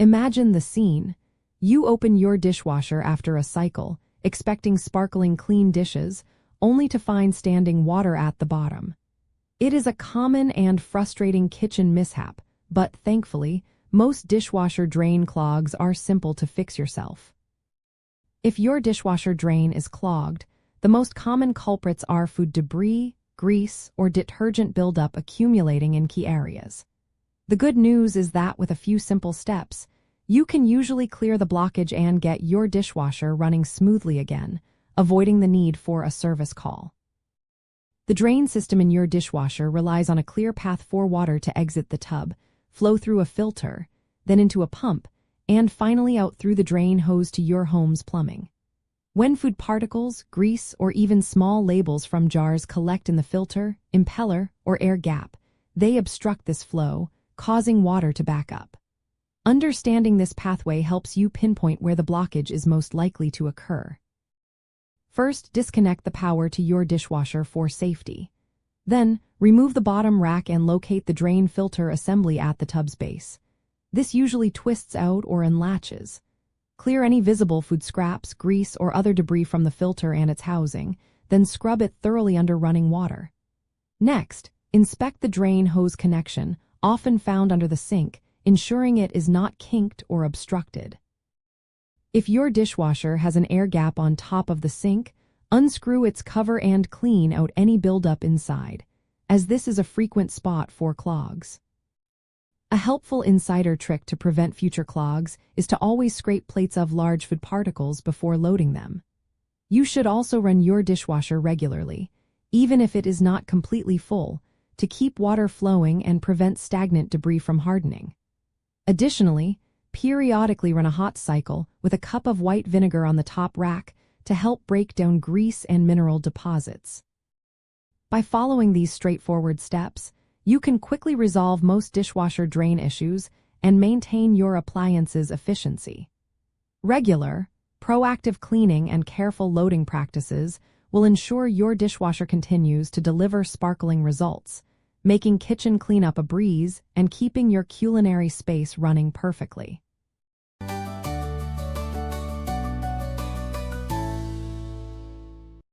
Imagine the scene. You open your dishwasher after a cycle, expecting sparkling clean dishes, only to find standing water at the bottom. It is a common and frustrating kitchen mishap, but thankfully, most dishwasher drain clogs are simple to fix yourself. If your dishwasher drain is clogged, the most common culprits are food debris, grease, or detergent buildup accumulating in key areas. The good news is that with a few simple steps, you can usually clear the blockage and get your dishwasher running smoothly again, avoiding the need for a service call. The drain system in your dishwasher relies on a clear path for water to exit the tub, flow through a filter, then into a pump, and finally out through the drain hose to your home's plumbing. When food particles, grease, or even small labels from jars collect in the filter, impeller, or air gap, they obstruct this flow, causing water to back up. Understanding this pathway helps you pinpoint where the blockage is most likely to occur. First, disconnect the power to your dishwasher for safety. Then, remove the bottom rack and locate the drain filter assembly at the tub's base. This usually twists out or unlatches. Clear any visible food scraps, grease, or other debris from the filter and its housing, then scrub it thoroughly under running water. Next, inspect the drain hose connection, often found under the sink, ensuring it is not kinked or obstructed. If your dishwasher has an air gap on top of the sink, unscrew its cover and clean out any buildup inside, as this is a frequent spot for clogs. A helpful insider trick to prevent future clogs is to always scrape plates of large food particles before loading them. You should also run your dishwasher regularly, even if it is not completely full, to keep water flowing and prevent stagnant debris from hardening. Additionally, periodically run a hot cycle with a cup of white vinegar on the top rack to help break down grease and mineral deposits. By following these straightforward steps, you can quickly resolve most dishwasher drain issues and maintain your appliance's efficiency. Regular, proactive cleaning and careful loading practices will ensure your dishwasher continues to deliver sparkling results, making kitchen cleanup a breeze and keeping your culinary space running perfectly.